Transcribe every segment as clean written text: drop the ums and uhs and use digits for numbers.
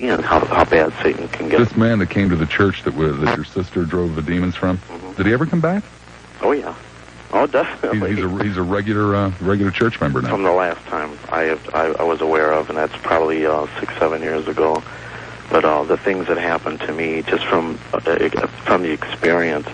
how bad Satan can get. This man that came to the church that your sister drove the demons from, did he ever come back? Oh, yeah. Oh, definitely. He's a regular church member now. From the last time I was aware of, and that's probably 6-7 years ago. But the things that happened to me just from the experience,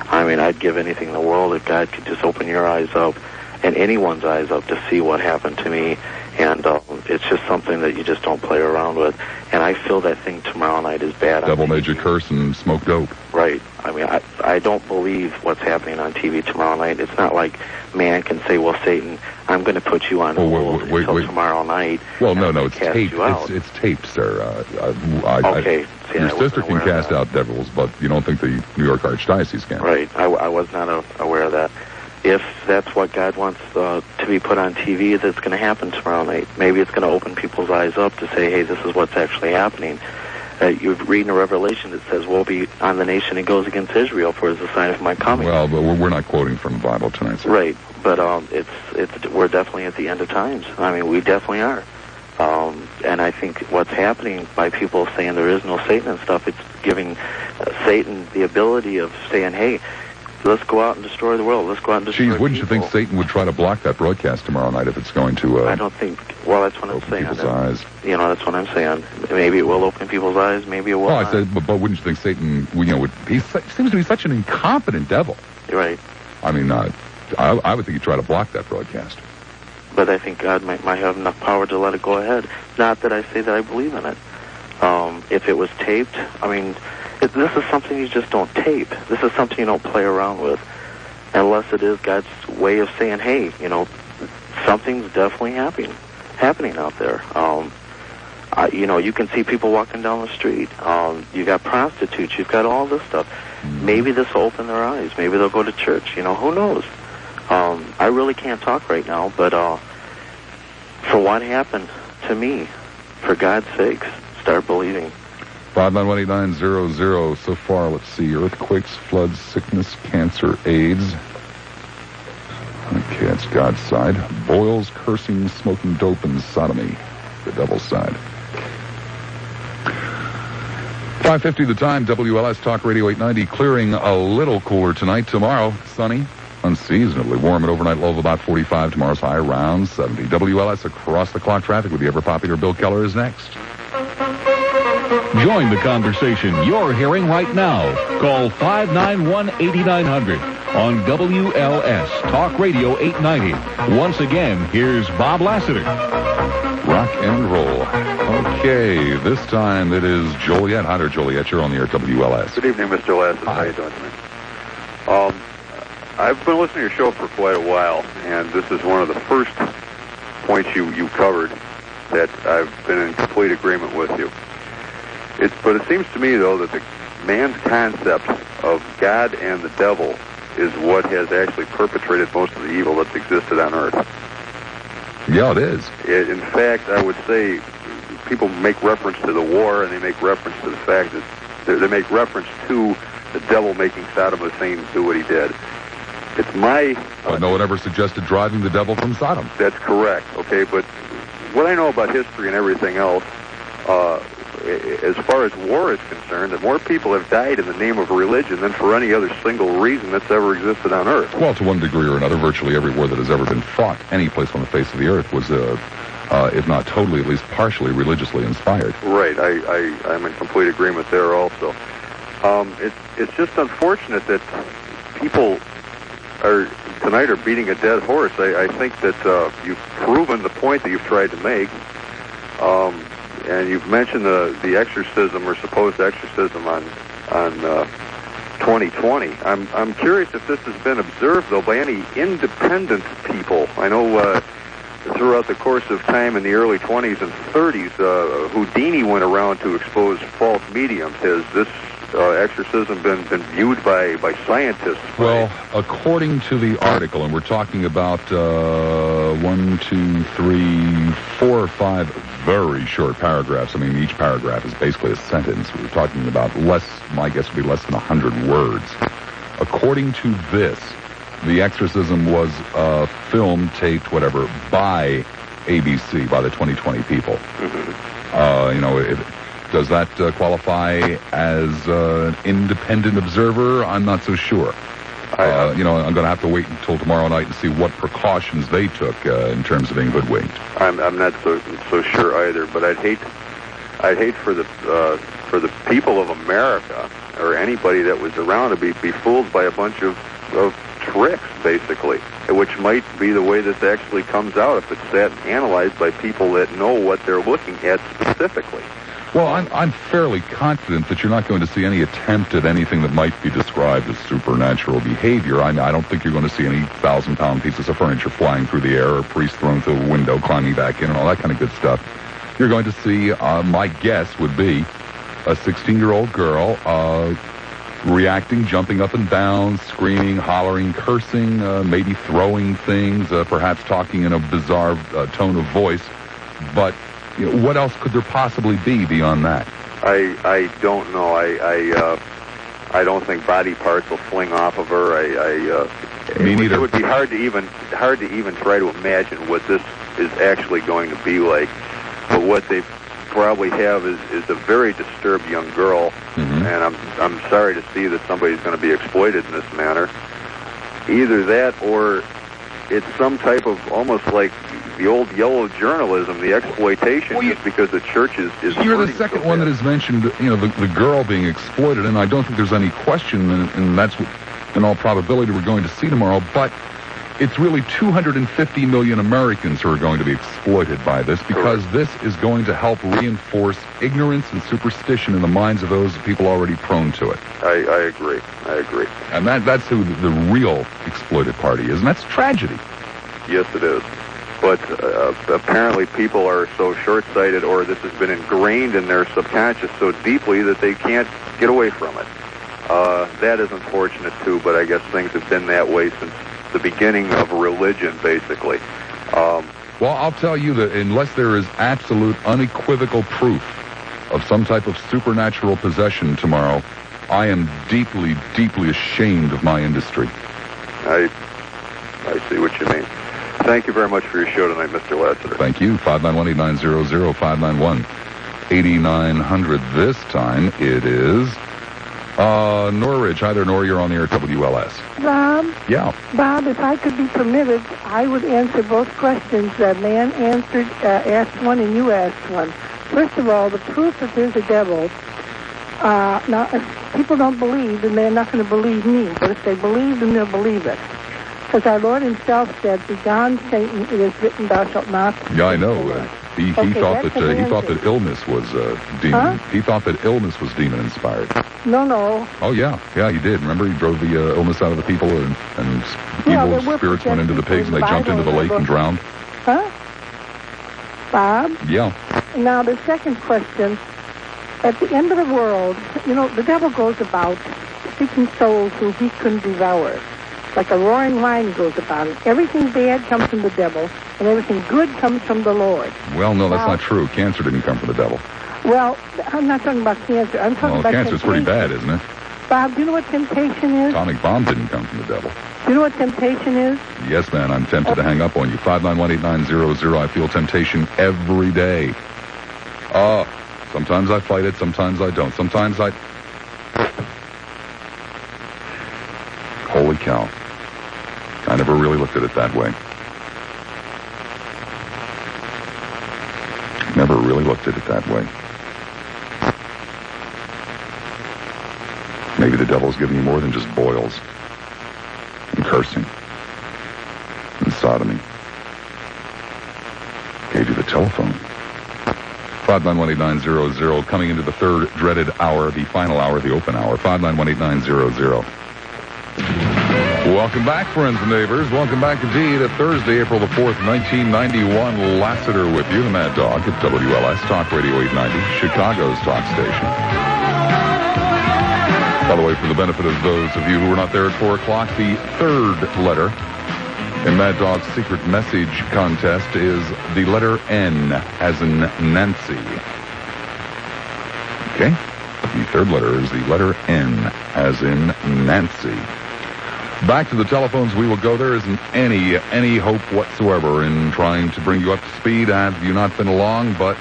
I mean, I'd give anything in the world if God could just open your eyes up and anyone's eyes up to see what happened to me. And it's just something that you just don't play around with. And I feel that thing tomorrow night is bad. Devil made you curse and smoke dope. Right. I mean, I don't believe what's happening on TV tomorrow night. It's not like man can say, well, Satan, I'm going to put you on hold until tomorrow night. Well, no, it's taped. It's taped, sir. Okay. Your sister can cast out devils, but you don't think the New York Archdiocese can. Right. I was not aware of that. If that's what God wants to be put on TV, that's going to happen tomorrow night. Maybe it's going to open people's eyes up to say, hey, this is what's actually happening. You're reading a Revelation that says, woe be on the nation that goes against Israel, for it is a sign of my coming. Well, but we're not quoting from the Bible tonight, sir. Right, but we're definitely at the end of times. I mean, we definitely are. And I think what's happening by people saying there is no Satan and stuff, it's giving Satan the ability of saying, hey, let's go out and destroy the world. Let's go out and destroy wouldn't you think Satan would try to block that broadcast tomorrow night if it's going to I don't think... Well, that's what I'm saying. People's eyes. That's what I'm saying. Maybe it will open people's eyes. Maybe it will not. I said, but wouldn't you think Satan, he seems to be such an incompetent devil. You're right. I mean, I would think he'd try to block that broadcast. But I think God might have enough power to let it go ahead. Not that I say that I believe in it. If it was taped, I mean... This is something you just don't tape. This is something you don't play around with. Unless it is God's way of saying, hey, something's definitely happening out there. You can see people walking down the street. You got prostitutes. You've got all this stuff. Maybe this will open their eyes. Maybe they'll go to church. Who knows? I really can't talk right now, but for what happened to me, for God's sakes, start believing. 5918900 so far. Let's see. Earthquakes, floods, sickness, cancer, AIDS. Okay, that's God's side. Boils, cursing, smoking dope, and sodomy. The devil's side. 5:50 the time. WLS Talk Radio 890. Clearing a little cooler tonight. Tomorrow, sunny, unseasonably warm. An overnight low of about 45. Tomorrow's high around 70. WLS across the clock traffic with the ever popular Bill Keller is next. Join the conversation you're hearing right now. Call 591-8900 on WLS Talk Radio 890. Once again, here's Bob Lassiter. Rock and roll. Okay, this time it is Joliet. Hi there, Joliet. You're on the air at WLS. Good evening, Mr. Lassiter. How are you doing tonight? I've been listening to your show for quite a while, and this is one of the first points you covered that I've been in complete agreement with you. But it seems to me, though, that the man's concept of God and the devil is what has actually perpetrated most of the evil that's existed on Earth. Yeah, it is. In fact, I would say people make reference to the war, and they make reference to the fact that they make reference to the devil making Saddam Hussein do what he did. It's my... But no one ever suggested driving the devil from Sodom. That's correct, okay? But what I know about history and everything else... as far as war is concerned, that more people have died in the name of religion than for any other single reason that's ever existed on Earth. Well, to one degree or another, virtually every war that has ever been fought any place on the face of the Earth was, if not totally, at least partially religiously inspired. Right. I'm in complete agreement there also. It's just unfortunate that people tonight are beating a dead horse. I think that you've proven the point that you've tried to make. And you've mentioned the exorcism or supposed exorcism on 2020. I'm curious if this has been observed, though, by any independent people. I know throughout the course of time in the early 20s and 30s, Houdini went around to expose false mediums. Has this exorcism been viewed by scientists? Well, according to the article, and we're talking about 1, 2, 3, 4 or 5 very short paragraphs. I mean, each paragraph is basically a sentence. We're talking about my guess would be less than 100 words. According to this, the exorcism was filmed, taped, whatever, by ABC, by the 2020 people. Mm-hmm. Does that qualify as an independent observer? I'm not so sure. I'm going to have to wait until tomorrow night and see what precautions they took in terms of being hoodwinked. I'm not so sure either, but I'd hate for the people of America or anybody that was around to be fooled by a bunch of tricks, basically, which might be the way this actually comes out if it's sat and analyzed by people that know what they're looking at specifically. Well, I'm fairly confident that you're not going to see any attempt at anything that might be described as supernatural behavior. I don't think you're going to see any 1,000-pound pieces of furniture flying through the air or a priest thrown through a window, climbing back in, and all that kind of good stuff. You're going to see, my guess would be, a 16-year-old girl reacting, jumping up and down, screaming, hollering, cursing, maybe throwing things, perhaps talking in a bizarre tone of voice. But what else could there possibly be beyond that? I don't know. I don't think body parts will fling off of her. Me neither. It would be hard to even try to imagine what this is actually going to be like. But what they probably have is a very disturbed young girl, and I'm sorry to see that somebody's going to be exploited in this manner. Either that, or it's some type of almost like the old yellow journalism, the exploitation, just because the church is You're the second one that has mentioned, the girl being exploited, and I don't think there's any question, and that's what, in all probability, we're going to see tomorrow. But it's really 250 million Americans who are going to be exploited by this, because this is going to help reinforce ignorance and superstition in the minds of those people already prone to it. I agree. And that's who the real exploited party is, and that's tragedy. Yes, it is. But apparently people are so short-sighted, or this has been ingrained in their subconscious so deeply that they can't get away from it. That is unfortunate, too, but I guess things have been that way since the beginning of religion, basically. Well, I'll tell you that unless there is absolute, unequivocal proof of some type of supernatural possession tomorrow, I am deeply, deeply ashamed of my industry. I see what you mean. Thank you very much for your show tonight, Mr. Lassiter. Thank you. 591-8900, 591-8900. This time it is Norridge. Hi there, Nor. You're on the air at WLS. Bob? Yeah. Bob, if I could be permitted, I would answer both questions. The man asked one and you asked one. First of all, the proof that there's a devil. Now, if people don't believe, then they're not going to believe me. But if they believe, then they'll believe it. Because our Lord himself said, "Begone, Satan, it is written, thou shalt not." Yeah, I know. He thought that illness was demon. Huh? He thought that illness was demon inspired. No. Oh yeah, he did. Remember, he drove the illness out of the people, and evil spirits went into the pigs, and they jumped into the lake and drowned. Huh? Bob? Yeah. Now the second question: at the end of the world, the devil goes about seeking souls who he can devour. Like a roaring lion goes about it. Everything bad comes from the devil, and everything good comes from the Lord. Well, no, that's not true. Cancer didn't come from the devil. Well, I'm not talking about cancer. I'm talking about cancer's pretty bad, isn't it? Bob, do you know what temptation is? Atomic bomb didn't come from the devil. Do you know what temptation is? Yes, man, I'm tempted to hang up on you. 591-8900. I feel temptation every day. Sometimes I fight it, sometimes I don't. Sometimes I... Holy cow. I never really looked at it that way. Never really looked at it that way. Maybe the devil's giving you more than just boils and cursing and sodomy. Gave you the telephone. 591-8900. Coming into the third dreaded hour, the final hour, the open hour. 591-8900. Welcome back, friends and neighbors. Welcome back indeed at Thursday, April the 4th, 1991. Lassiter with you, the Mad Dog at WLS Talk Radio 890, Chicago's talk station. By the way, for the benefit of those of you who were not there at 4 o'clock, the third letter in Mad Dog's secret message contest is the letter N, as in Nancy. Okay? The third letter is the letter N, as in Nancy. Back to the telephones we will go. There isn't any hope whatsoever in trying to bring you up to speed. Have you not been along? But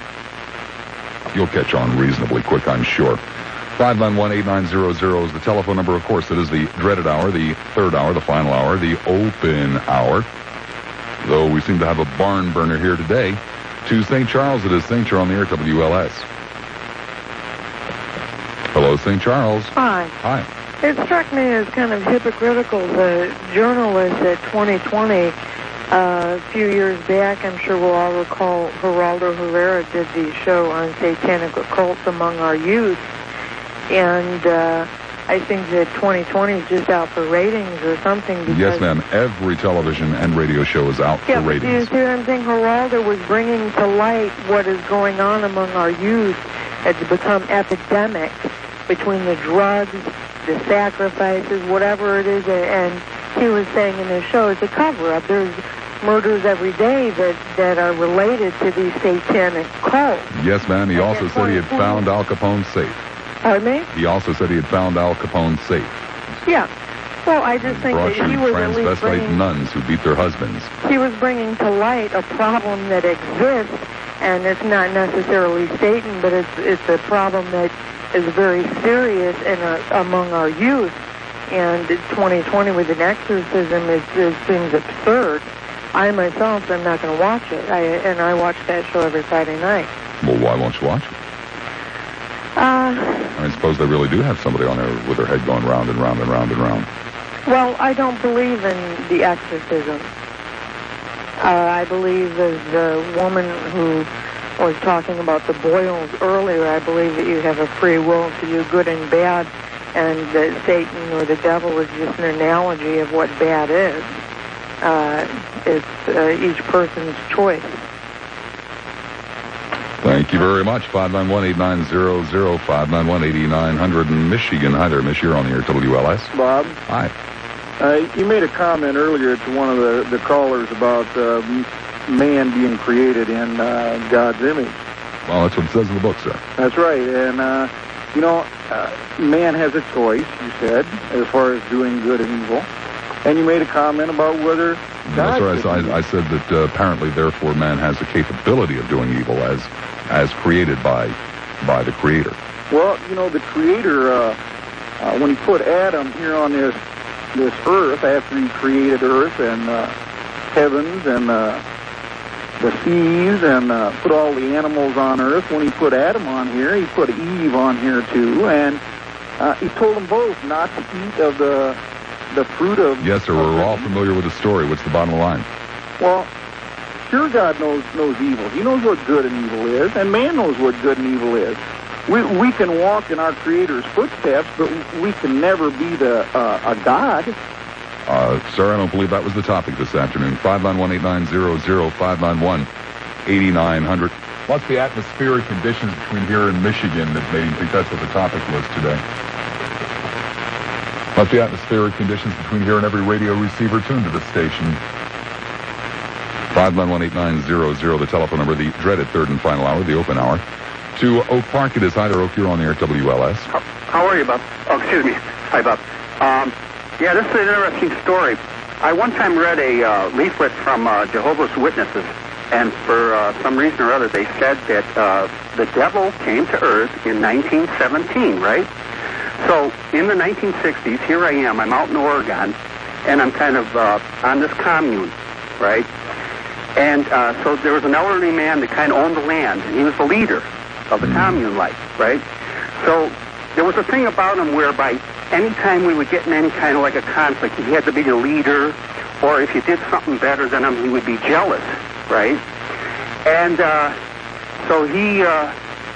You'll catch on reasonably quick, I'm sure. 591-8900 is the telephone number. Of course, it is the dreaded hour, the third hour, the final hour, the open hour. Though we seem to have a barn burner here today. To St. Charles, it is St. Charles on the air, WLS. Hello, St. Charles. Hi. Hi. It struck me as kind of hypocritical. The journalist at 2020, a few years back, I'm sure we'll all recall, Geraldo Herrera did the show on satanic occults among our youth. And I think that 2020 is just out for ratings or something. Yes, ma'am. Every television and radio show is out for ratings. Yeah, you see what I'm saying? Geraldo was bringing to light what is going on among our youth. It's become epidemic between the drugs, the sacrifices, whatever it is. And he was saying in his show, it's a cover-up. There's murders every day that are related to these satanic cults. Yes, ma'am. He also said he had found Al Capone's safe. Pardon me? He also said he had found Al Capone's safe. Yeah. Well, I just think that he was at least transvestite nuns who beat their husbands. He was bringing to light a problem that exists, and it's not necessarily Satan, but it's a problem that is very serious among our youth. And 2020 with an exorcism seems absurd. I myself am not going to watch it, and I watch that show every Friday night. Well, why won't you watch it? I suppose they really do have somebody on there with their head going round and round and round and round. Well, I don't believe in the exorcism. I believe as the woman who was talking about the boils earlier, I believe that you have a free will to do good and bad, and that Satan or the devil is just an analogy of what bad is. It's each person's choice. Thank you very much. 591-8900, 591-8900 in Michigan. Hi there, Miss. You're on the air, WLS. Bob? Hi. You made a comment earlier to one of the callers about man being created in God's image. Well, that's what it says in the book, sir. That's right. And, man has a choice, you said, as far as doing good and evil. And you made a comment about whether God... That's right. I said that apparently, therefore, man has the capability of doing evil as created by the Creator. Well, the Creator, when he put Adam here on this earth, after he created earth and heavens and the seas and put all the animals on earth, when he put Adam on here, he put Eve on here too, and he told them both not to eat of the fruit of... Yes, sir. We're all familiar with the story. What's the bottom line? Well, sure, God knows evil. He knows what good and evil is, and man knows what good and evil is. We can walk in our Creator's footsteps, but we can never be a God. Sir, I don't believe that was the topic this afternoon. 591-8900, 591-8900. What's the atmospheric conditions between here and Michigan that made you think that's what the topic was today? What's the atmospheric conditions between here and every radio receiver tuned to the station? 591-8900, the telephone number, the dreaded third and final hour, the open hour. To Oak Park, it is Hi there, Oak. You're on the air, WLS. How are you, Bob? Oh, excuse me. Hi, Bob. Yeah, this is an interesting story. I one time read a leaflet from Jehovah's Witnesses, and for some reason or other, they said that the devil came to Earth in 1917, right? So in the 1960s, here I am. I'm out in Oregon, and I'm kind of on this commune, right? And so there was an elderly man that kind of owned the land, and he was the leader of the commune life, right? So there was a thing about him whereby anytime we would get in any kind of like a conflict, he had to be the leader, or if you did something better than him, he would be jealous, right? And so he,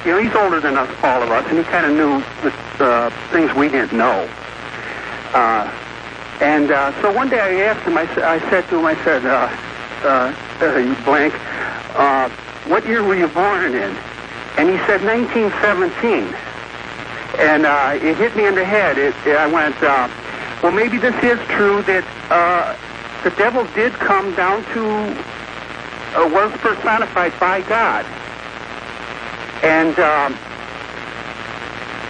he's older than us, all of us, and he kind of knew the things we didn't know. So one day I asked him, I said to him, you blank, what year were you born in? And he said 1917. And it hit me in the head. I went, well, maybe this is true that the devil did come down to, was personified by God. And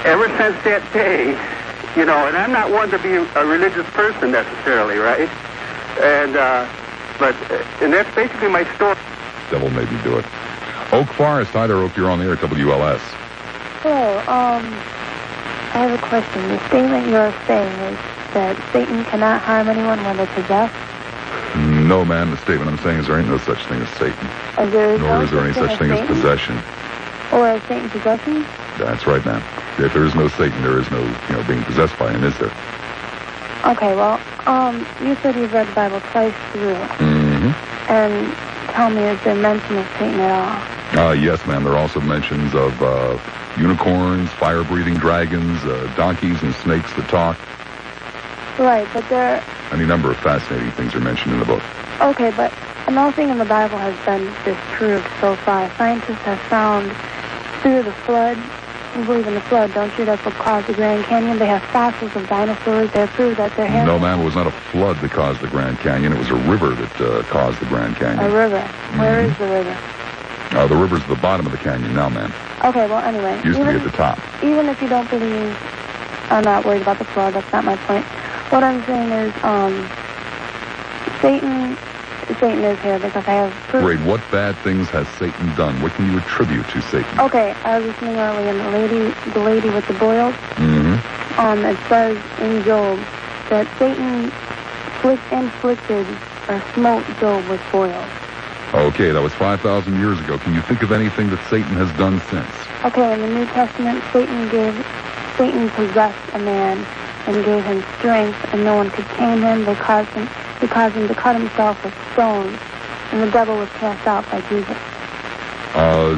ever since that day, and I'm not one to be a religious person necessarily, right? And, but that's basically my story. Devil made me do it. Oak Forest. Hi there, Oak. You're on the air at WLS. Hello. I have a question. The statement you're saying is that Satan cannot harm anyone when they're possessed? No, ma'am. The statement I'm saying is there ain't no such thing as Satan. Nor is there any such thing as possession. Or as Satan possession? That's right, ma'am. If there is no Satan, there is no, being possessed by him, is there? Okay, well, you said you've read the Bible twice through. Mm-hmm. And tell me, is there mention of Satan at all? Yes, ma'am. There are also mentions of unicorns, fire-breathing dragons, donkeys, and snakes that talk. Right, but there... Any number of fascinating things are mentioned in the book. Okay, but nothing in the Bible has been disproved so far. Scientists have found through the flood... You believe in the flood, don't you? That's what caused the Grand Canyon. They have fossils of dinosaurs. They have proved that they're here. No, ma'am, it was not a flood that caused the Grand Canyon. It was a river that caused the Grand Canyon. A river? Where is the river? The river's at the bottom of the canyon now, ma'am. Okay, well, anyway. Used to be at the top. Even if you don't believe, I'm not worried about the flood. That's not my point. What I'm saying is, Satan is here because I have proof. Great. What bad things has Satan done? What can you attribute to Satan? Okay, I was listening earlier, and the lady with the boils. Mm-hmm. It says in Job that Satan inflicted or smote Job with boils. Okay, that was 5,000 years ago. Can you think of anything that Satan has done since? Okay, in the New Testament, Satan possessed a man and gave him strength, and no one could tame him. They caused him to cut himself with stones, and the devil was cast out by Jesus.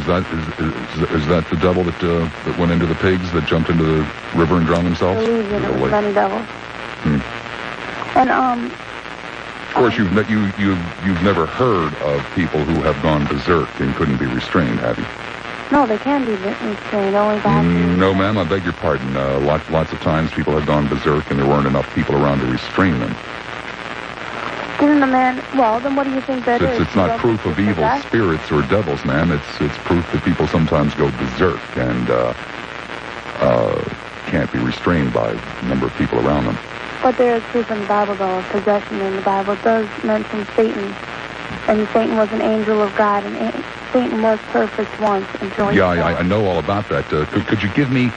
Is that the devil that went into the pigs, that jumped into the river and drowned themselves? I believe that it was many devils. And of course, you've never heard of people who have gone berserk and couldn't be restrained, have you? No, they can be restrained. Only God. No, ma'am. I beg your pardon. Lots of times people have gone berserk, and there weren't enough people around to restrain them. Didn't the man... Well, then what do you think that is? It's not proof of evil spirits or devils, ma'am. It's proof that people sometimes go berserk and can't be restrained by a number of people around them. But there is proof in the Bible, though, of possession in the Bible. It does mention Satan, and Satan was an angel of God, and Satan was perfect once until he fell. I know all about that. Could you give me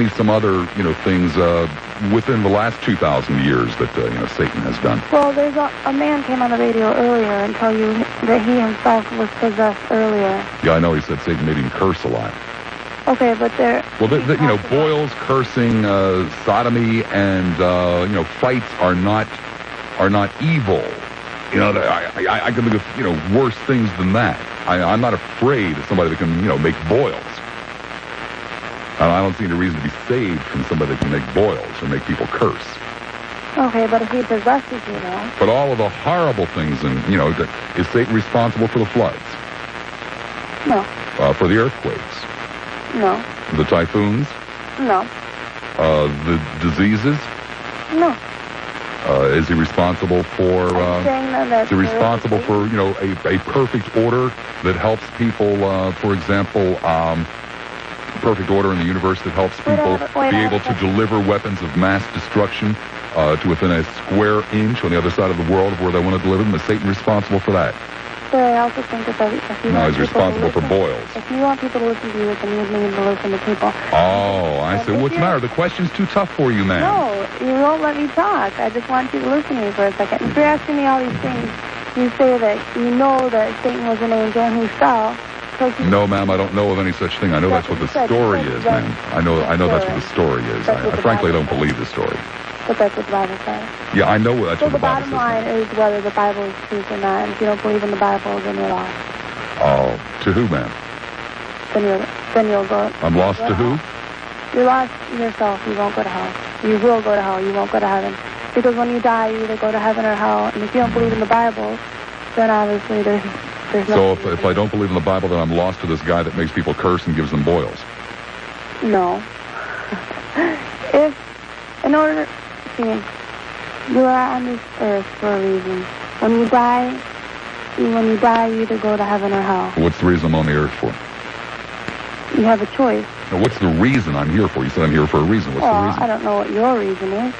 some other things within the last 2,000 years that Satan has done? Well, there's a man came on the radio earlier and told you that he himself was possessed earlier. Yeah, I know. He said Satan made him curse a lot. Okay, but there... Well, boils, cursing, sodomy, and fights are not evil. I can think of worse things than that. I'm not afraid of somebody that can make boils. I don't see any reason to be saved from somebody that can make boils or make people curse. Okay, but if he possesses you, though. But all of the horrible things, and is Satan responsible for the floods? No. For the earthquakes? No. The typhoons? No. The diseases? No. Is he responsible for? Is he responsible for a perfect order that helps people? For example, perfect order in the universe that helps people be able to deliver weapons of mass destruction to within a square inch on the other side of the world of where they want to deliver them. Is Satan responsible for that? But I also think that if you no, he's responsible for boils. If you want people to listen to you, then you need to listen to people. Oh, I see. What's the matter? The question's too tough for you, man. No, you won't let me talk. I just want you to listen to me for a second. If you're asking me all these things, you say that you know that Satan was an angel and he fell. No, ma'am, I don't know of any such thing. I know that's what the story is, ma'am. I know that's what the story is. I frankly don't believe the story. But that's what the Bible says. Yeah, I know that's what the Bible says. So the bottom line is whether the Bible is truth or not. And if you don't believe in the Bible, then you're lost. Oh, to who, ma'am? Then you'll go. I'm lost to who? You're lost yourself. You won't go to hell. You will go to hell. You won't go to heaven. Because when you die, you either go to heaven or hell. And if you don't believe in the Bible, then obviously there's no... So if I don't believe in the Bible, then I'm lost to this guy that makes people curse and gives them boils. No. In order... See, you are on this earth for a reason. When you die, you either go to heaven or hell. What's the reason I'm on the earth for? You have a choice. Now, what's the reason I'm here for? You said I'm here for a reason. What's the reason? I don't know what your reason is.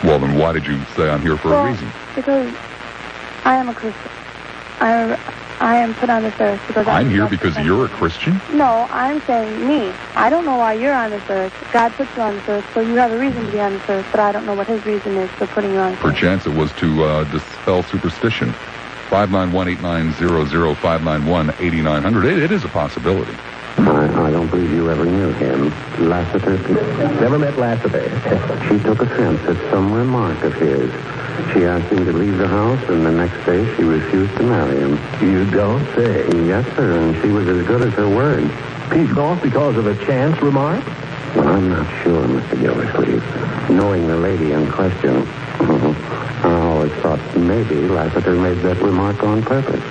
Well, then why did you say I'm here for a reason? Because I am a Christian. I am put on this earth because I'm here because you're a Christian? No, I'm saying me. I don't know why you're on this earth. God put you on this earth, so you have a reason to be on this earth, but I don't know what his reason is for putting you on this earth. Perchance it was to dispel superstition. 591-8900, 591-8900. It is a possibility. I don't believe you ever knew him. Lassiter? Never met Lassiter. She took offense at some remark of his. She asked him to leave the house, and the next day she refused to marry him. You don't say? Yes, sir, and she was as good as her word. Peace off because of a chance remark? Well, I'm not sure, Mr. Gildersleeve. Knowing the lady in question, I always thought maybe Lassiter made that remark on purpose.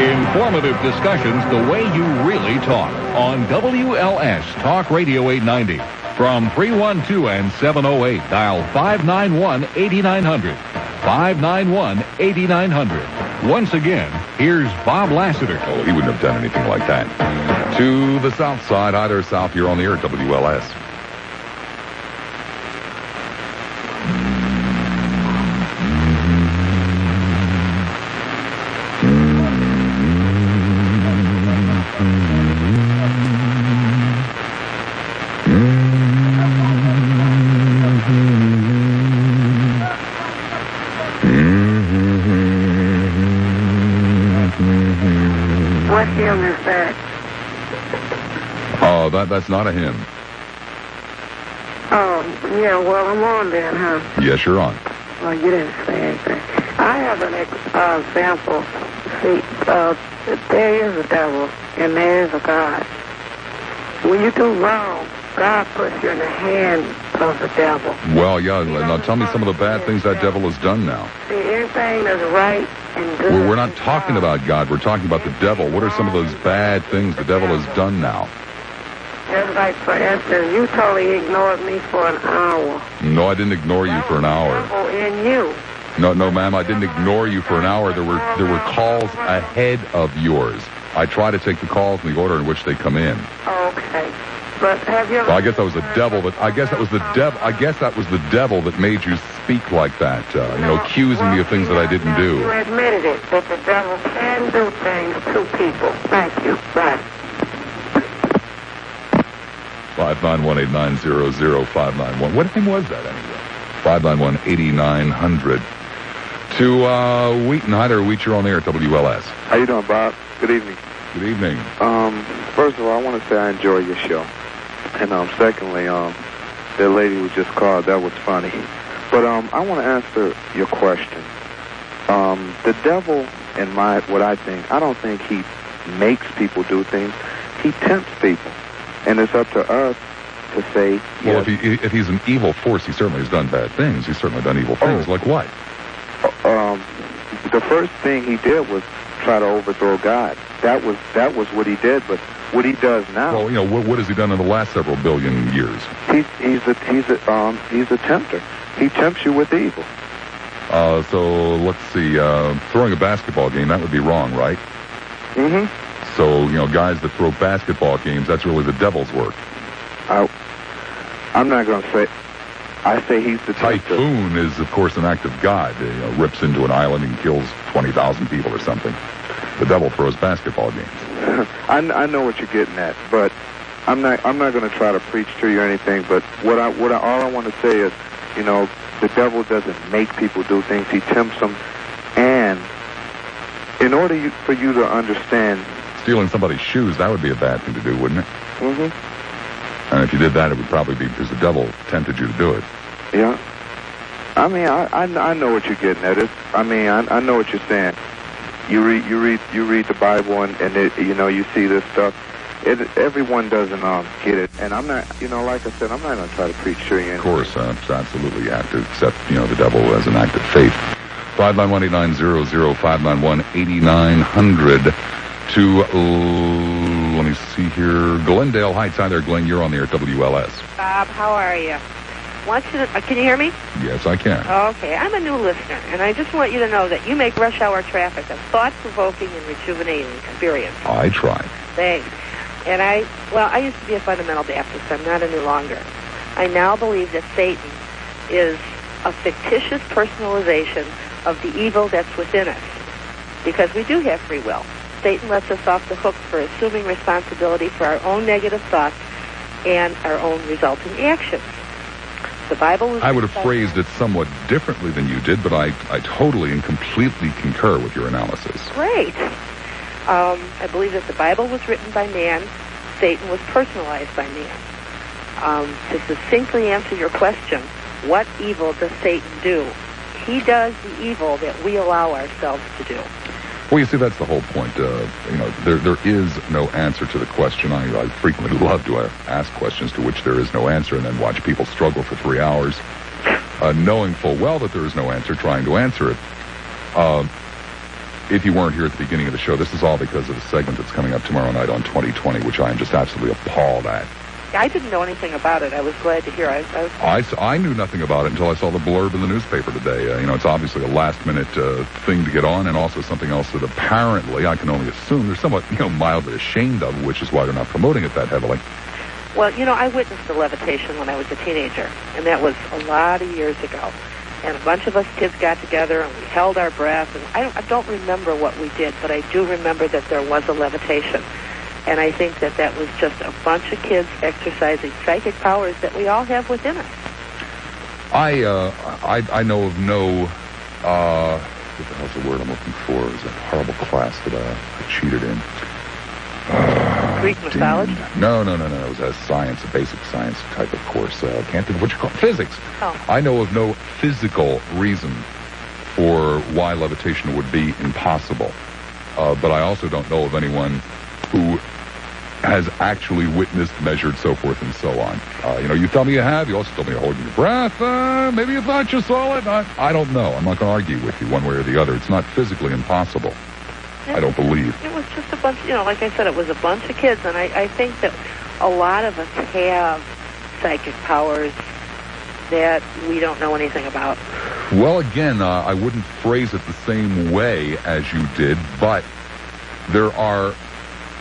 Informative discussions the way you really talk on WLS Talk Radio 890. From 312 and 708, dial 591-8900. 591-8900. Once again, here's Bob Lassiter. Oh, he wouldn't have done anything like that. To the south side, either south, you're on the air at WLS. What hymn is that? Oh, that's not a hymn. Oh, yeah, well, I'm on then, huh? Yes, you're on. Well, you didn't say anything. I have an example. See, there is a devil and there is a God. When you do wrong, God puts you in the hand of the devil. Well, yeah, now tell me some of the bad things that devil has done now. See, anything that's right and good. Well, we're not talking about God. We're talking about the devil. What are some of those bad things the devil has done now? Just like, for instance, you totally ignored me for an hour. No, I didn't ignore you for an hour. Devil in you. No, ma'am, I didn't ignore you for an hour. There were calls ahead of yours. I try to take the calls in the order in which they come in. Okay. But have you ever... Well, I guess that was the devil that made you speak like that, accusing me of things that I didn't do. You admitted it, that the devil can do things to people. Thank you. Bye. 591-8900-591. What name was that anyway? 591-8900. To Wheaton. Hi there, Wheat. You're on the air at WLS. How you doing, Bob? Good evening. Good evening. First of all, I want to say I enjoy your show. And secondly, the lady who just called, that was funny. But I want to answer your question. The devil, in what I think, I don't think he makes people do things. He tempts people. And it's up to us to say, well, yes. if he's an evil force, he certainly has done bad things. He's certainly done evil things. Like what? The first thing he did was try to overthrow God. That was what he did. But what he does now... Well, what has he done in the last several billion years? He's a tempter. He tempts you with evil. So let's see. Throwing a basketball game, that would be wrong, right? Mm-hmm. So, guys that throw basketball games, that's really the devil's work. I'm not going to say... I say he's the tempter. Typhoon is, of course, an act of God. Rips into an island and kills 20,000 people or something. The devil throws basketball games. I know what you're getting at, but I'm not going to try to preach to you or anything. But all I want to say is, the devil doesn't make people do things. He tempts them, and in order for you to understand, stealing somebody's shoes, that would be a bad thing to do, wouldn't it? Mm-hmm. And if you did that, it would probably be because the devil tempted you to do it. Yeah. I mean, I know what you're getting at. I know what you're saying. You read the Bible and it, you see this stuff. Everyone doesn't get it, and I'm not, like I said, I'm not going to try to preach to you. Of course, absolutely, you have to accept, the devil as an act of faith. 591-8900, 591-8900 to, let me see here, Glendale Heights. Hi there, Glenn. You're on the air at WLS. Bob, how are you? Can you hear me? Yes, I can. Okay, I'm a new listener, and I just want you to know that you make rush hour traffic a thought-provoking and rejuvenating experience. I try. Thanks. And I used to be a fundamental Baptist. I'm not any longer. I now believe that Satan is a fictitious personalization of the evil that's within us, because we do have free will. Satan lets us off the hook for assuming responsibility for our own negative thoughts and our own resulting actions. The Bible was... I would have phrased it somewhat differently than you did, but I totally and completely concur with your analysis. Great. I believe that the Bible was written by man. Satan was personalized by man. To succinctly answer your question, what evil does Satan do? He does the evil that we allow ourselves to do. Well, you see, that's the whole point. There is no answer to the question. I frequently love to ask questions to which there is no answer and then watch people struggle for 3 hours, knowing full well that there is no answer, trying to answer it. If you weren't here at the beginning of the show, this is all because of the segment that's coming up tomorrow night on 2020, which I am just absolutely appalled at. I didn't know anything about it. I was glad to hear. I knew nothing about it until I saw the blurb in the newspaper today. It's obviously a last-minute thing to get on, and also something else that apparently, I can only assume, they're somewhat, mildly ashamed of, which is why they're not promoting it that heavily. Well, I witnessed the levitation when I was a teenager, and that was a lot of years ago. And a bunch of us kids got together, and we held our breath, and I don't remember what we did, but I do remember that there was a levitation. And I think that was just a bunch of kids exercising psychic powers that we all have within us. I know of no, what the hell's the word I'm looking for? Is that horrible class that I cheated in? Greek mythology? No. It was a science, a basic science type of course. Can't think of what you call it. Physics. Oh. I know of no physical reason for why levitation would be impossible. But I also don't know of anyone who has actually witnessed, measured, so forth and so on. You tell me you have. You also told me you're holding your breath. Maybe you thought you saw it. I don't know. I'm not going to argue with you one way or the other. It's not physically impossible. I don't believe. It was just a bunch, like I said, it was a bunch of kids, and I think that a lot of us have psychic powers that we don't know anything about. Well, again, I wouldn't phrase it the same way as you did, but there are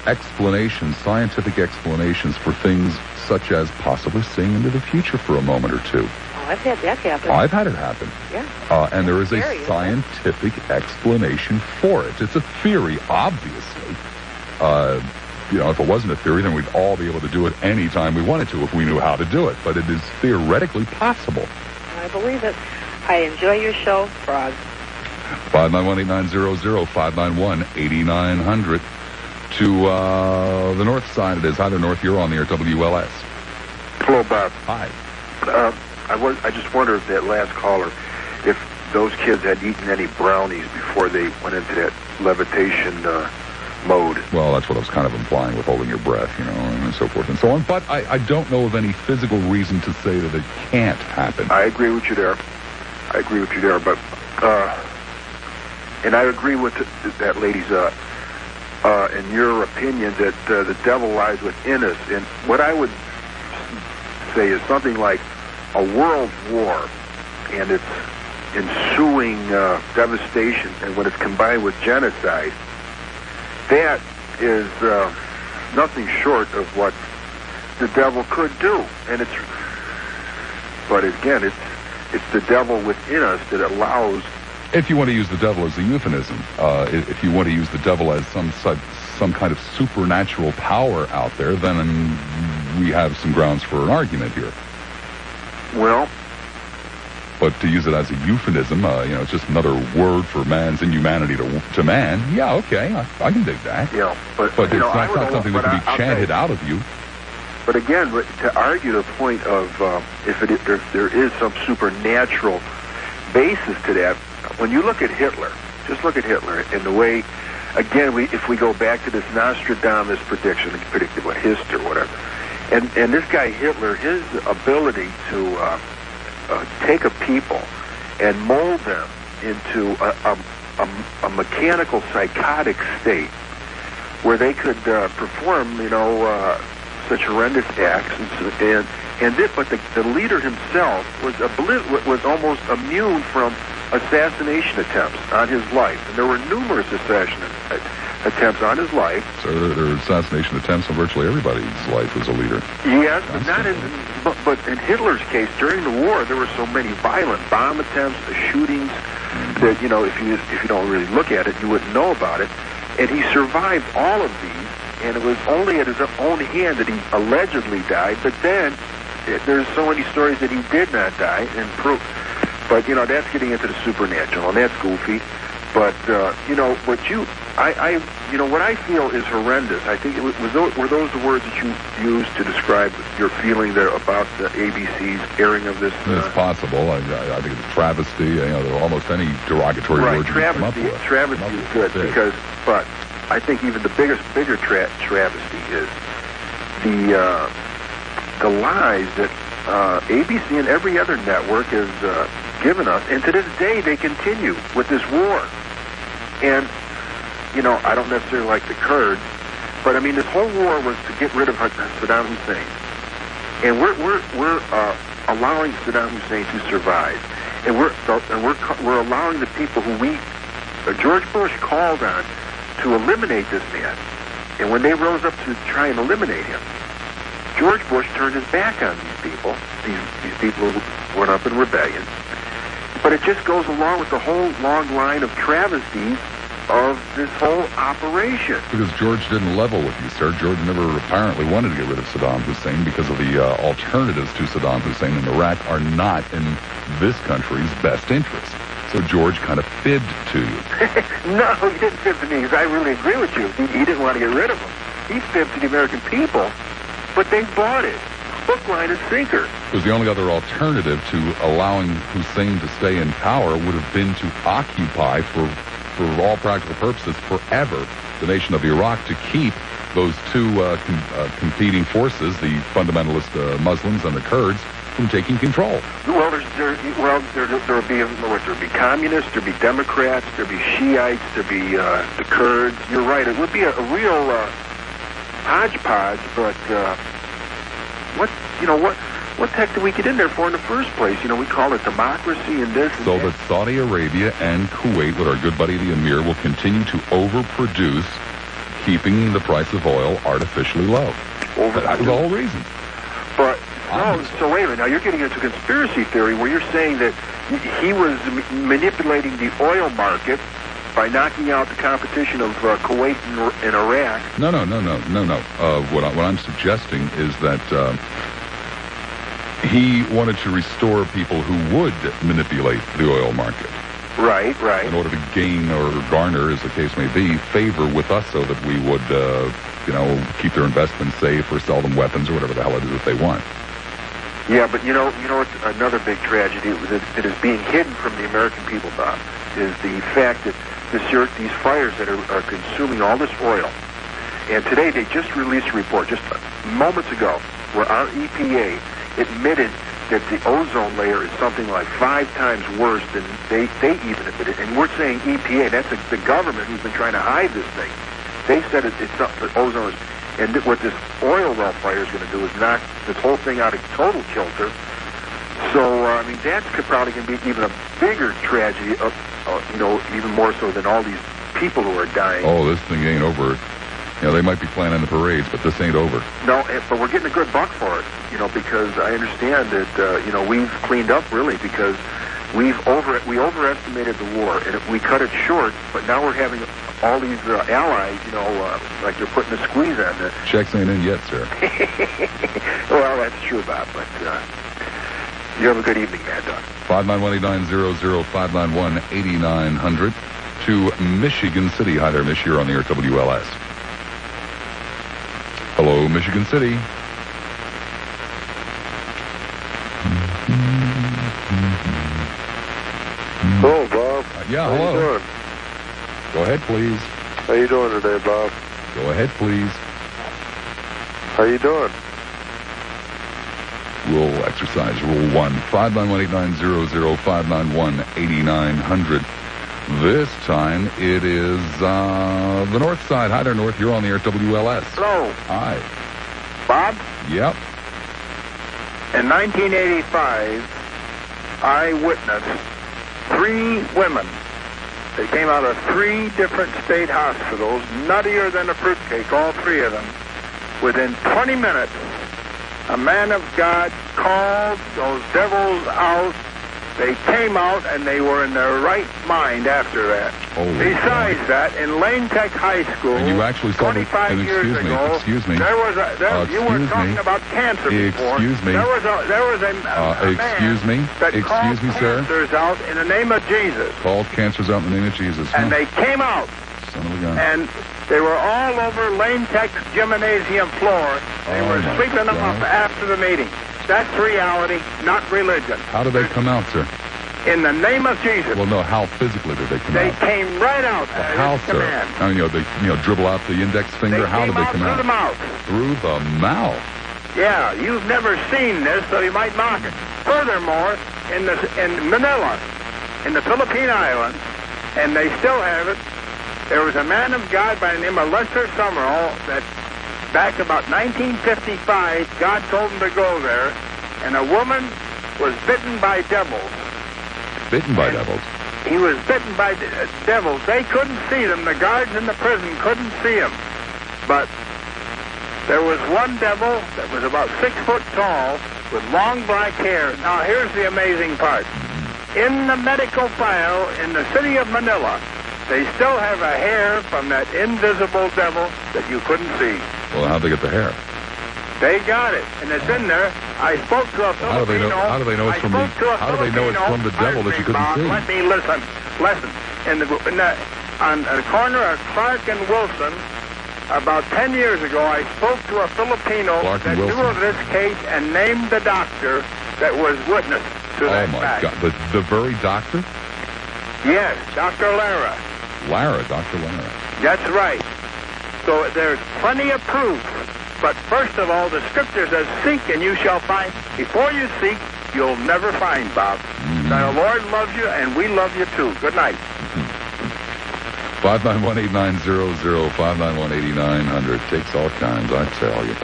explanations, scientific explanations for things such as possibly seeing into the future for a moment or two. Oh, I've had that happen. I've had it happen. Yeah. And there is a scientific explanation for it. It's a theory, obviously. If it wasn't a theory, then we'd all be able to do it any time we wanted to if we knew how to do it. But it is theoretically possible. I believe it. I enjoy your show, Frog. 591-8900, 591-8900. To the north side it is. Hi there, North. You're on the air, WLS. Hello, Bob. Hi. I just wonder if that last caller, if those kids had eaten any brownies before they went into that levitation mode. Well, that's what I was kind of implying with holding your breath, and so forth and so on. But I don't know of any physical reason to say that it can't happen. I agree with you there. But, and I agree with that lady's, in your opinion, that the devil lies within us. And what I would say is something like a world war and its ensuing devastation, and when it's combined with genocide, that is nothing short of what the devil could do. And but again, it's the devil within us that allows. If you want to use the devil as a euphemism, if you want to use the devil as some kind of supernatural power out there, then we have some grounds for an argument here. Well, but to use it as a euphemism, it's just another word for man's inhumanity to man. Yeah, okay, I can dig that. Yeah, but it's not something that can be chanted out of you. But again, to argue the point of if there is some supernatural basis to that, when you look at Hitler, just look at Hitler and the way, again, if we go back to this Nostradamus prediction, he predicted what, history or whatever, and this guy Hitler, his ability to take a people and mold them into a mechanical psychotic state where they could perform, such horrendous acts, but the leader himself was almost immune from assassination attempts on his life, and there were numerous assassination attempts on his life. So there are assassination attempts on virtually everybody's life as a leader. Yes, but in Hitler's case, during the war, there were so many violent bomb attempts, shootings, that, you know, if you don't really look at it, you wouldn't know about it. And he survived all of these, and it was only at his own hand that he allegedly died. But then there's so many stories that he did not die, and proof. But, you know, that's getting into the supernatural, and that's goofy. But, you know, what you know, what I feel is horrendous. I think were those the words that you used to describe your feeling there about the ABC's airing of this? It's possible. I think it's a travesty. You know, almost any derogatory word you can come up with. Travesty is good because, but I think even the bigger travesty is the lies that ABC and every other network has given us, and to this day they continue with this war. And, you know, I don't necessarily like the Kurds, but I mean, this whole war was to get rid of Saddam Hussein, and we're allowing Saddam Hussein to survive, and we're allowing the people who George Bush called on to eliminate this man, and when they rose up to try and eliminate him, George Bush turned his back on these people. These people who went up in rebellion. But it just goes along with the whole long line of travesties of this whole operation. Because George didn't level with you, sir. George never apparently wanted to get rid of Saddam Hussein because of the alternatives to Saddam Hussein in Iraq are not in this country's best interest. So George kind of fibbed to you. No, he didn't fib to me because I really agree with you. He didn't want to get rid of him. He fibbed to the American people, but they bought it. Hook, line, and sinker. Because the only other alternative to allowing Hussein to stay in power would have been to occupy, for all practical purposes, forever, the nation of Iraq, to keep those two competing forces, the fundamentalist Muslims and the Kurds, from taking control. Well, there'll be communists, there'll be Democrats, there'll be Shiites, there'll be the Kurds. You're right. It would be a real hodgepodge, but what the heck did we get in there for in the first place? You know, we call it democracy and this. So that Saudi Arabia and Kuwait, with our good buddy the Emir, will continue to overproduce, keeping the price of oil artificially low. That was the whole reason. But so wait a minute. Now you're getting into conspiracy theory where you're saying that he was manipulating the oil market by knocking out the competition of Kuwait and Iraq. No. What I'm suggesting is that he wanted to restore people who would manipulate the oil market. Right. In order to gain or garner, as the case may be, favor with us so that we would, keep their investments safe or sell them weapons or whatever the hell it is that they want. Yeah, but you know what's another big tragedy that is being hidden from the American people, Bob, is the fact that these fires that are consuming all this oil. And today they just released a report, just moments ago, where our EPA admitted that the ozone layer is something like 5 times worse than they even admitted. And we're saying EPA, that's the government who's been trying to hide this thing. They said it's not the ozone is, and what this oil well fire is going to do is knock this whole thing out of total kilter. So, I mean, that's probably going to be even a bigger tragedy, even more so than all these people who are dying. Oh, this thing ain't over. You know, they might be planning the parades, but this ain't over. No, but we're getting a good buck for it, because I understand that, we've cleaned up, really, because we overestimated the war, and we cut it short, but now we're having all these allies, like they're putting a squeeze on this. Checks ain't in yet, sir. Well, that's true, Bob, but you have a good evening, Mad Dog. 591-8900, 591-8900 to Michigan City. Hi there, Mish. You're on the air at WLS. Hello, Michigan City. Hello, Bob. Yeah, How hello. you doing? Go ahead, please. How you doing today, Bob? Go ahead, please. How you doing? We'll exercise Rule 1. 591-8900, 591-8900. This time it is the North Side. Hi there, North. You're on the air at WLS. Hello. Hi. Bob? Yep. In 1985, I witnessed 3 women. They came out of 3 different state hospitals, nuttier than a fruitcake, all 3 of them. Within 20 minutes, a man of God called those devils out they came out and they were in their right mind after that. Besides that, in Lane Tech High School, and you actually saw 25 years ago, excuse me. There was you were talking about cancer before. Excuse me. There was a excuse me. that Excuse me, sir. cancers out in the name of Jesus. Called cancers out in the name of Jesus. And they came out. Son of a gun. And they were all over Lane Tech's gymnasium floor. They were sweeping them up after the meeting. That's reality, not religion. How did they come out, sir? In the name of Jesus. Well, no. How physically did they come out? They came right out. How, sir? I mean, they dribble out the index finger. How did they come out? Through the mouth. Through the mouth. Yeah, you've never seen this, so you might mock it. Furthermore, in Manila, in the Philippine Islands, and they still have it, there was a man of God by the name of Lester Summerall that back about 1955, God told him to go there, and a woman was bitten by devils. Bitten by devils? He was bitten by devils. They couldn't see them. The guards in the prison couldn't see him. But there was one devil that was about 6 foot tall with long black hair. Now, here's the amazing part. In the medical file in the city of Manila, they still have a hair from that invisible devil that you couldn't see. Well, how'd they get the hair? They got it, and it's in there. I spoke to a Filipino. How do they know it's from the? How do they know it's from the devil that you couldn't see? Let me listen. On the corner of Clark and Wilson, about 10 years ago, I spoke to a Filipino that knew of this case and named the doctor that was witness to that fact. Oh my God! The very doctor? Yes, Dr. Lara. Dr. Lara. That's right. So there's plenty of proof. But first of all, the scripture says, seek and you shall find. Before you seek, you'll never find, Bob. Now, the Lord loves you, and we love you, too. Good night. 591-8900, 591-8900. Takes all kinds, I tell you.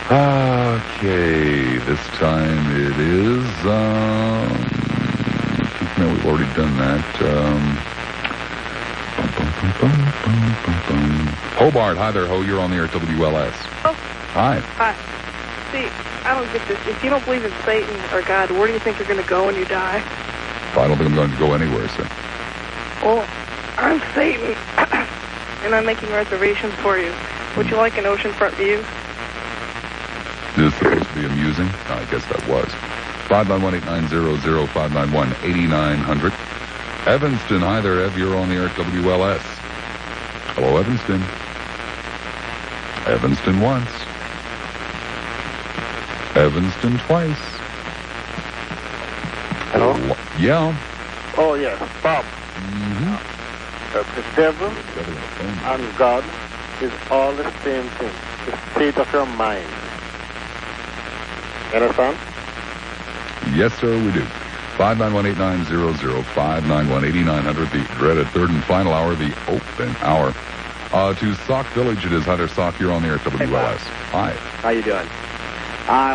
Okay, this time it is... no, we've already done that. Hobart, hi there, Ho. You're on the air at WLS. Oh. Hi. Hi. See, I don't get this. If you don't believe in Satan or God, where do you think you're going to go when you die? I don't think I'm going to go anywhere, sir. Well, I'm Satan, and I'm making reservations for you. Would you like an oceanfront view? Is this supposed to be amusing? I guess that was. 591-8900, 591-8900. Evanston, hi there, Ev. You're on the air at WLS. Hello, Evanston. Evanston once. Evanston twice. Hello? Yeah. Oh, yes. Bob. The devil and God is all the same thing. The state of your mind. You understand? Yes, sir, we do. 591-8900, 591-8900, the dreaded third and final hour, the open hour. To Sauk Village, it is Hunter Sauk. You're on the air at WLS. Hi. How you doing?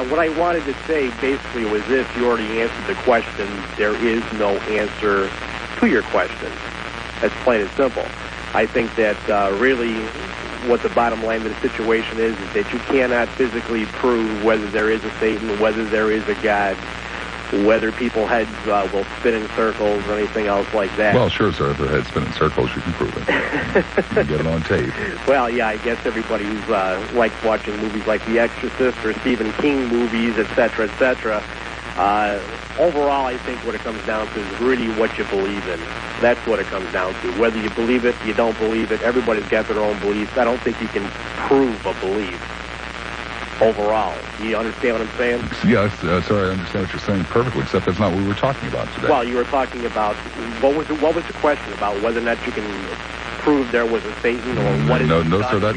What I wanted to say basically was this. You already answered the question. There is no answer to your question. That's plain and simple. I think that really what the bottom line of the situation is that you cannot physically prove whether there is a Satan, whether there is a God, whether people's heads will spin in circles or anything else like that. Well, sure, sir. If their heads spin in circles, you can prove it. You can get it on tape. Well, yeah, I guess everybody who's likes watching movies like The Exorcist or Stephen King movies, etc., etc., overall, I think what it comes down to is really what you believe in. That's what it comes down to. Whether you believe it, you don't believe it, everybody's got their own beliefs. I don't think you can prove a belief. Overall. You understand what I'm saying? Yes, sorry, I understand what you're saying perfectly, except that's not what we were talking about today. Well, you were talking about, what was the question about whether or not you can prove there was a Satan or what is no, sir, that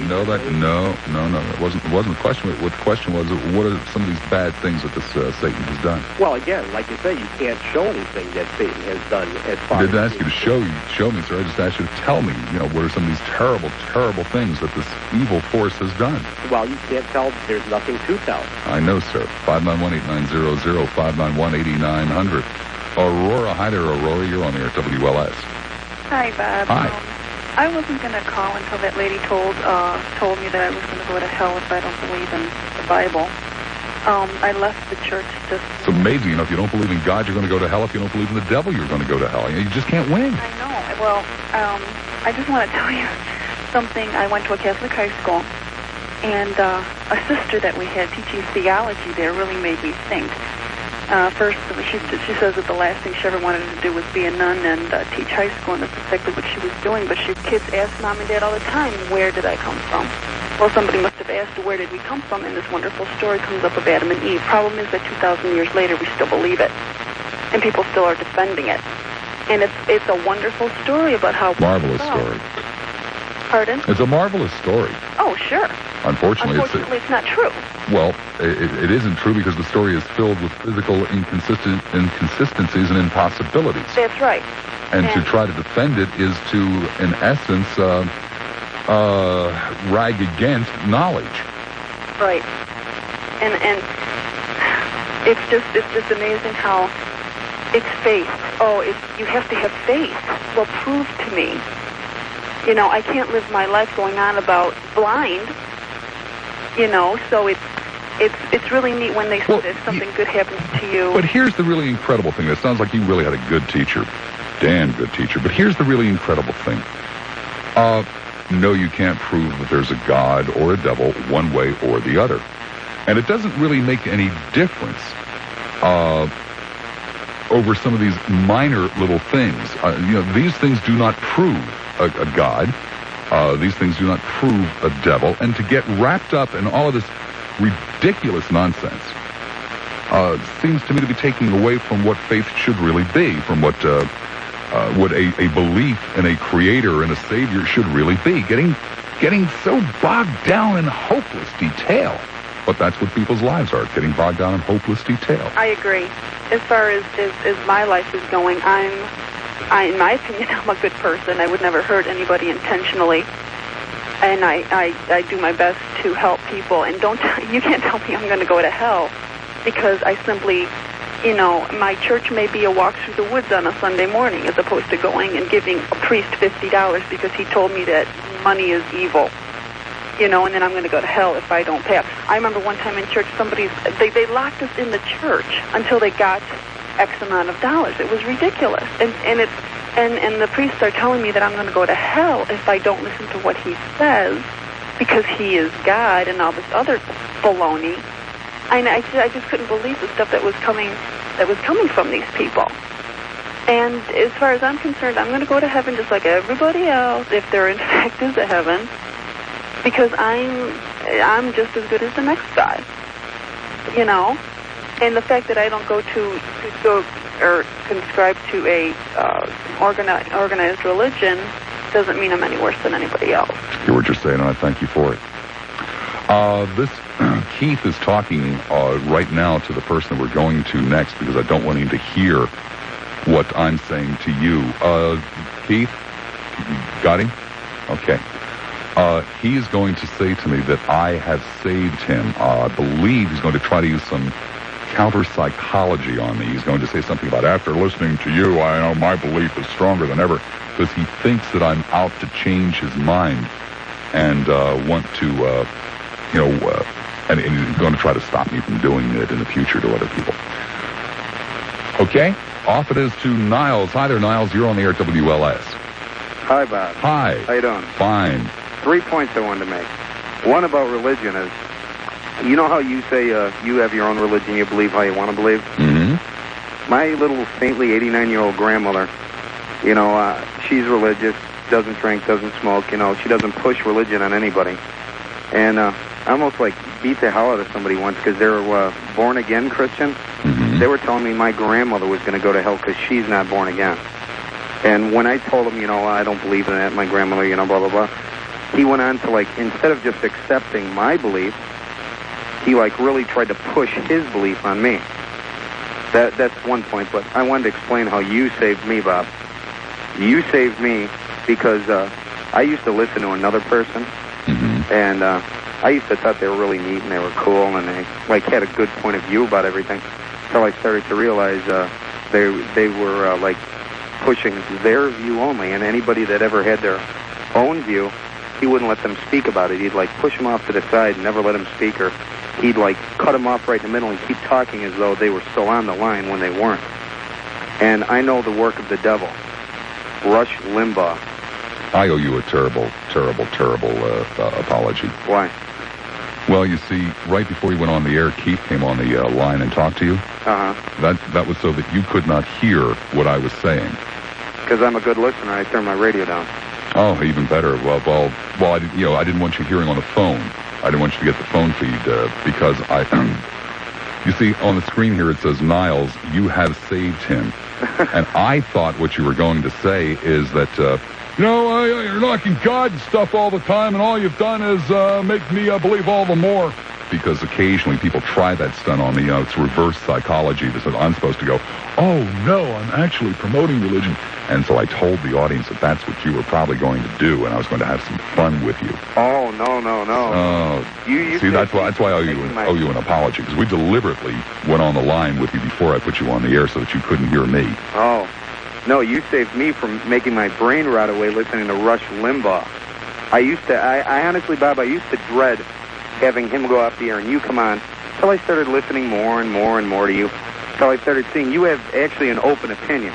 wasn't the question. What the question was, what are some of these bad things that this Satan has done? Well, again, like you say, you can't show anything that Satan has done as far I didn't ask you to show me, sir. I just asked you to tell me, what are some of these terrible, terrible things that this evil force has done? Well, you can't tell. There's nothing to tell. I know, sir. 591-8900, 591-8900. Aurora, hi there, Aurora. You're on the air at WLS. Hi, Bob. Hi. I wasn't going to call until that lady told me that I was going to go to hell if I don't believe in the Bible. I left the church just... It's amazing. If you don't believe in God, you're going to go to hell. If you don't believe in the devil, you're going to go to hell. You just can't win. I know. Well, I just want to tell you something. I went to a Catholic high school, and a sister that we had teaching theology there really made me think. First, she says that the last thing she ever wanted to do was be a nun and teach high school, and that's exactly what she was doing. But kids ask Mom and Dad all the time, where did I come from? Well, somebody must have asked, where did we come from? And this wonderful story comes up of Adam and Eve. Problem is that 2,000 years later, we still believe it. And people still are defending it. And it's a wonderful story about how... Marvelous story. Pardon? It's a marvelous story. Oh, sure. Unfortunately, it's not true. Well, it isn't true because the story is filled with physical inconsistencies and impossibilities. That's right. And to try to defend it is to, in essence, rag against knowledge. Right. And it's just amazing how it's faith. Oh, you have to have faith. Well, prove to me. You know, I can't live my life going on about blind. You know, so it's really neat when they say that something good happens to you. But here's the really incredible thing. It sounds like you really had a good teacher. Damn good teacher. But here's the really incredible thing. No, you can't prove that there's a God or a devil one way or the other. And it doesn't really make any difference over some of these minor little things. These things do not prove a God. These things do not prove a devil. And to get wrapped up in all of this ridiculous nonsense seems to me to be taking away from what faith should really be, from what a belief in a creator and a savior should really be. Getting so bogged down in hopeless detail. But that's what people's lives are, getting bogged down in hopeless detail. I agree. As far as my life is going, in my opinion, I'm a good person. I would never hurt anybody intentionally. And I do my best to help people. And you can't tell me I'm going to go to hell because I simply, my church may be a walk through the woods on a Sunday morning as opposed to going and giving a priest $50 because he told me that money is evil. And then I'm going to go to hell if I don't pay up. I remember one time in church, they locked us in the church until they got X amount of dollars. It was ridiculous. And the priests are telling me that I'm going to go to hell if I don't listen to what he says because he is God and all this other baloney. I just couldn't believe the stuff that was coming from these people. And as far as I'm concerned, I'm going to go to heaven just like everybody else, if there in fact is a heaven, because I'm just as good as the next guy, And the fact that I don't go or conscribe to a organized religion doesn't mean I'm any worse than anybody else. I hear what you're saying, and I thank you for it. This Keith is talking right now to the person that we're going to next because I don't want him to hear what I'm saying to you. Keith, got him? Okay. He is going to say to me that I have saved him. I believe he's going to try to use some counter psychology on me. He's going to say something about, after listening to you, I know my belief is stronger than ever, because he thinks that I'm out to change his mind and want to, and he's going to try to stop me from doing it in the future to other people. Okay, off it is to Niles. Hi there, Niles. You're on the air at WLS. Hi, Bob. Hi. How you doing? Fine. 3 points I wanted to make. One about religion is, you know how you say you have your own religion, you believe how you want to believe? Mm-hmm. My little saintly 89-year-old grandmother, she's religious, doesn't drink, doesn't smoke, she doesn't push religion on anybody. And I almost beat the hell out of somebody once because they were born-again Christian. Mm-hmm. They were telling me my grandmother was going to go to hell because she's not born again. And when I told him, I don't believe in that, my grandmother, blah, blah, blah, he went on to, instead of just accepting my belief, he, really tried to push his belief on me. That's one point, but I wanted to explain how you saved me, Bob. You saved me because I used to listen to another person, mm-hmm. and I used to thought they were really neat and they were cool and they, had a good point of view about everything, until I started to realize they were, pushing their view only, and anybody that ever had their own view, he wouldn't let them speak about it. He'd push them off to the side and never let them speak or he'd like cut them off right in the middle and keep talking as though they were still on the line when they weren't. And I know the work of the devil, Rush Limbaugh. I owe you a terrible apology. Why? Well, you see, right before you went on the air, Keith came on the line and talked to you. Uh-huh. That was so that you could not hear what I was saying. Because I'm a good listener, I turn my radio down. Oh, even better. Well, I didn't want you hearing on the phone. I didn't want you to get the phone feed because you see, on the screen here it says, Niles, you have saved him. And I thought what you were going to say is that, you're knocking God and stuff all the time, and all you've done is make me believe all the more. Because occasionally people try that stunt on me. It's reverse psychology. That I'm supposed to go, oh, no, I'm actually promoting religion. And so I told the audience that that's what you were probably going to do, and I was going to have some fun with you. Oh, no. Oh, see, that's why I owe you an apology, because we deliberately went on the line with you before I put you on the air so that you couldn't hear me. Oh, no, you saved me from making my brain rot away listening to Rush Limbaugh. I honestly, Bob, I used to dread having him go off the air and you come on, till I started listening more and more and more to you, till I started seeing you have actually an open opinion.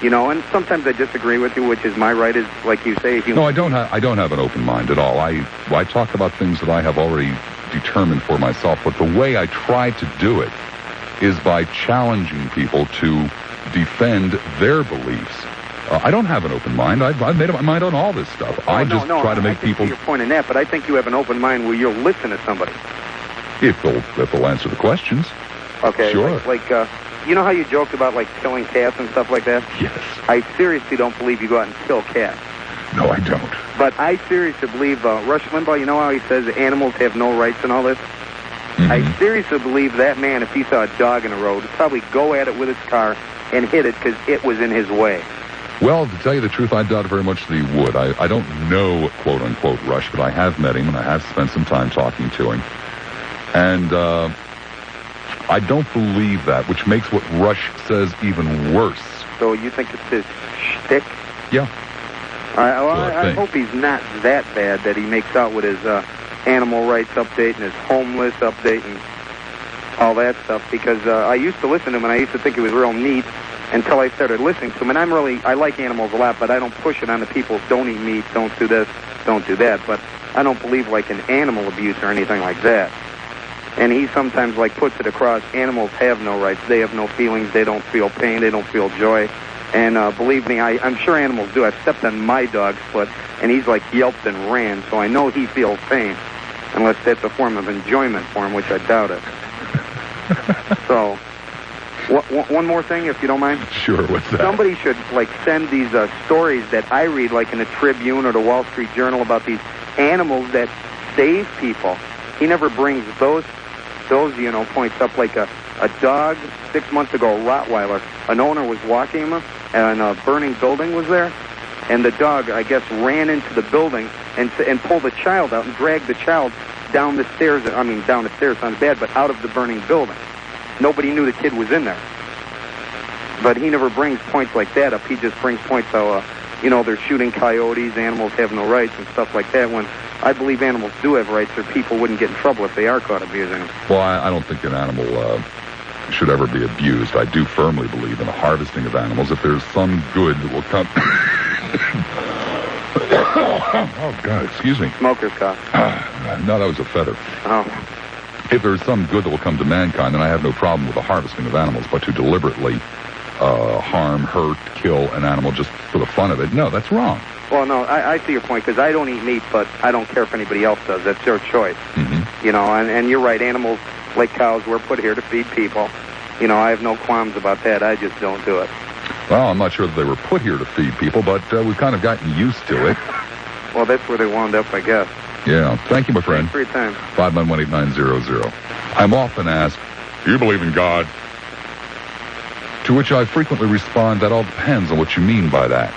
And sometimes I disagree with you, which is my right, is like you say. No, I don't have an open mind at all. I talk about things that I have already determined for myself, but the way I try to do it is by challenging people to defend their beliefs. I don't have an open mind. I've made up my mind on all this stuff. I try to make people. Your point in that, but I think you have an open mind where you'll listen to somebody. If they'll answer the questions. Okay. Sure. Like you know how you joked about like killing cats and stuff like that? Yes. I seriously don't believe you go out and kill cats. No, I don't. But I seriously believe Rush Limbaugh. You know how he says animals have no rights and all this? Mm-hmm. I seriously believe that man, if he saw a dog in the road, would probably go at it with his car and hit it because it was in his way. Well, to tell you the truth, I doubt very much that he would. I don't know, quote-unquote, Rush, but I have met him, and I have spent some time talking to him. And I don't believe that, which makes what Rush says even worse. So you think it's his shtick? Yeah. I hope he's not that bad that he makes out with his animal rights update and his homeless update and all that stuff, because I used to listen to him, and I used to think it was real neat until I started listening to him. And I like animals a lot, but I don't push it on the people. Don't eat meat, don't do this, don't do that. But I don't believe like in animal abuse or anything like that. And he sometimes like puts it across, animals have no rights. They have no feelings. They don't feel pain. They don't feel joy. And believe me, I'm sure animals do. I've stepped on my dog's foot, and he's like yelped and ran, so I know he feels pain, unless that's a form of enjoyment for him, which I doubt it. So, one more thing, if you don't mind. Sure, what's that? Somebody should like send these stories that I read, like in the Tribune or the Wall Street Journal, about these animals that save people. He never brings those points up. Like a dog 6 months ago, a Rottweiler. An owner was walking him, and a burning building was there, and the dog, I guess, ran into the building and pulled the child out and dragged the child down the stairs. I mean, down the stairs sounds bad, but out of the burning building. Nobody knew the kid was in there. But he never brings points like that up. He just brings points how, they're shooting coyotes, animals have no rights and stuff like that, when I believe animals do have rights, or people wouldn't get in trouble if they are caught abusing them. Well, I don't think an animal should ever be abused. I do firmly believe in the harvesting of animals. If there's some good that will come... Oh, God, excuse me. Smoker's cough. No, that was a feather. Oh. If there's some good that will come to mankind, then I have no problem with the harvesting of animals, but to deliberately harm, hurt, kill an animal just for the fun of it, no, that's wrong. Well, no, I see your point, because I don't eat meat, but I don't care if anybody else does. That's their choice. Mm-hmm. And you're right, animals, like cows, were put here to feed people. I have no qualms about that. I just don't do it. Well, I'm not sure that they were put here to feed people, but we've kind of gotten used to it. Well, that's where they wound up, I guess. Yeah. Thank you, my friend. Thanks for your time. 591-8900. I'm often asked, do you believe in God? To which I frequently respond, that all depends on what you mean by that.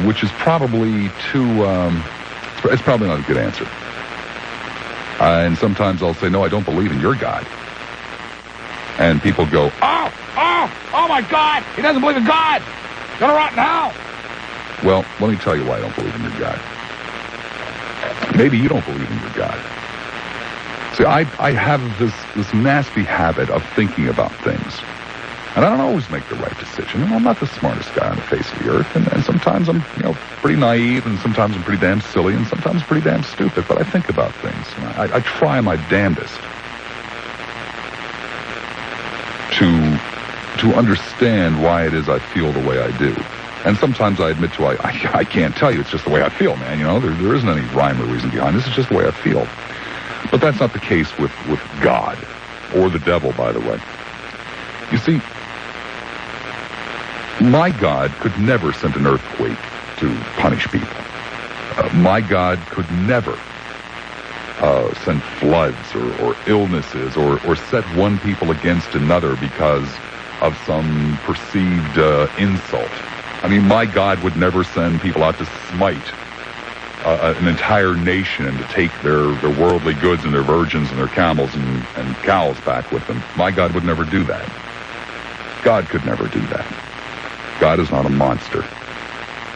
Which is probably it's probably not a good answer. And sometimes I'll say, no, I don't believe in your God. And people go, oh my God, he doesn't believe in God. Gonna rot in hell. Well, let me tell you why I don't believe in your God. Maybe you don't believe in your God. See, I have this nasty habit of thinking about things. And I don't always make the right decision. And I'm not the smartest guy on the face of the earth. And sometimes I'm, pretty naive, and sometimes I'm pretty damn silly, and sometimes pretty damn stupid. But I think about things. And I try my damnedest to understand why it is I feel the way I do. And sometimes I admit to I can't tell you. It's just the way I feel, man. There isn't any rhyme or reason behind this. It's just the way I feel. But that's not the case with God or the devil, by the way. You see, my God could never send an earthquake to punish people. My God could never send floods or illnesses or set one people against another because of some perceived insult. I mean, my God would never send people out to smite an entire nation and to take their worldly goods and their virgins and their camels and cows back with them. My God would never do that. God could never do that. God is not a monster.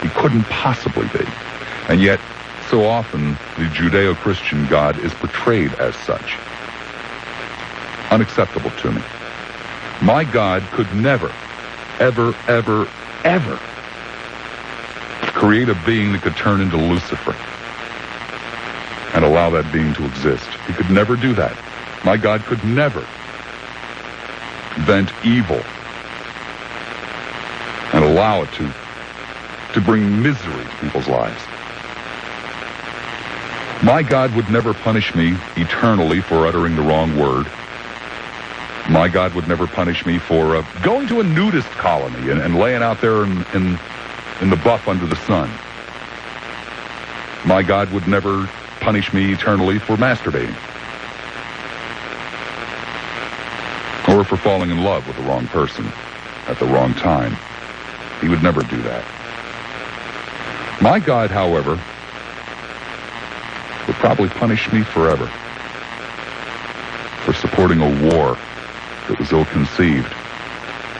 He couldn't possibly be. And yet, so often, the Judeo-Christian God is portrayed as such. Unacceptable to me. My God could never, ever, ever, ever create a being that could turn into Lucifer and allow that being to exist. He could never do that. My God could never vent evil and allow it to bring misery to people's lives. My God would never punish me eternally for uttering the wrong word. My God would never punish me for going to a nudist colony and laying out there in the buff under the sun. My God would never punish me eternally for masturbating. Or for falling in love with the wrong person at the wrong time. He would never do that. My God, however, would probably punish me forever for supporting a war that was ill-conceived,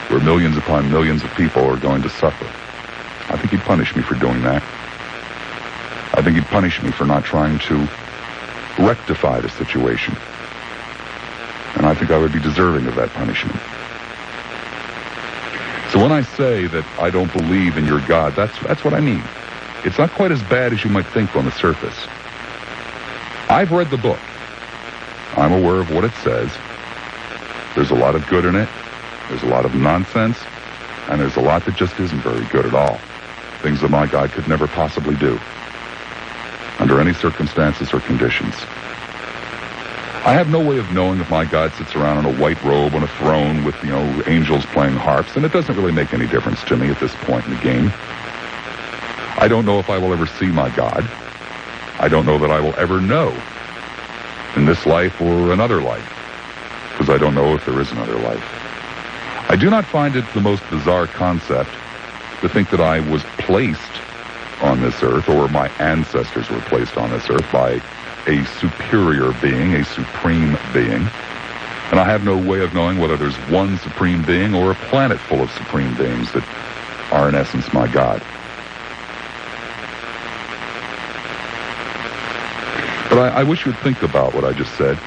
where millions upon millions of people are going to suffer. I think he'd punish me for doing that. I think he'd punish me for not trying to rectify the situation. And I think I would be deserving of that punishment. So when I say that I don't believe in your God, that's what I mean. It's not quite as bad as you might think on the surface. I've read the book. I'm aware of what it says. There's a lot of good in it. There's a lot of nonsense. And there's a lot that just isn't very good at all. Things that my God could never possibly do under any circumstances or conditions. I have no way of knowing if my God sits around in a white robe on a throne with, angels playing harps, and it doesn't really make any difference to me at this point in the game. I don't know if I will ever see my God. I don't know that I will ever know in this life or another life, because I don't know if there is another life. I do not find it the most bizarre concept to think that I was placed on this earth, or my ancestors were placed on this earth by a superior being, a supreme being. And I have no way of knowing whether there's one supreme being or a planet full of supreme beings that are in essence my God. But I wish you'd think about what I just said.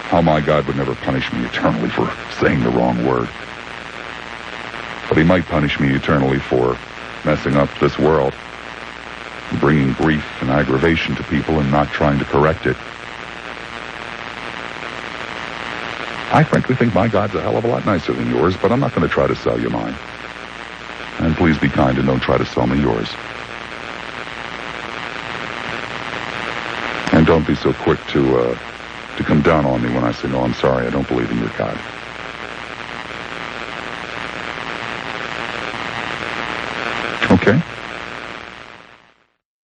How my God would never punish me eternally for saying the wrong word. But he might punish me eternally for messing up this world, bringing grief and aggravation to people and not trying to correct it. I frankly think my God's a hell of a lot nicer than yours, but I'm not going to try to sell you mine. And please be kind and don't try to sell me yours. And don't be so quick to come down on me when I say, no, I'm sorry, I don't believe in your God. Okay?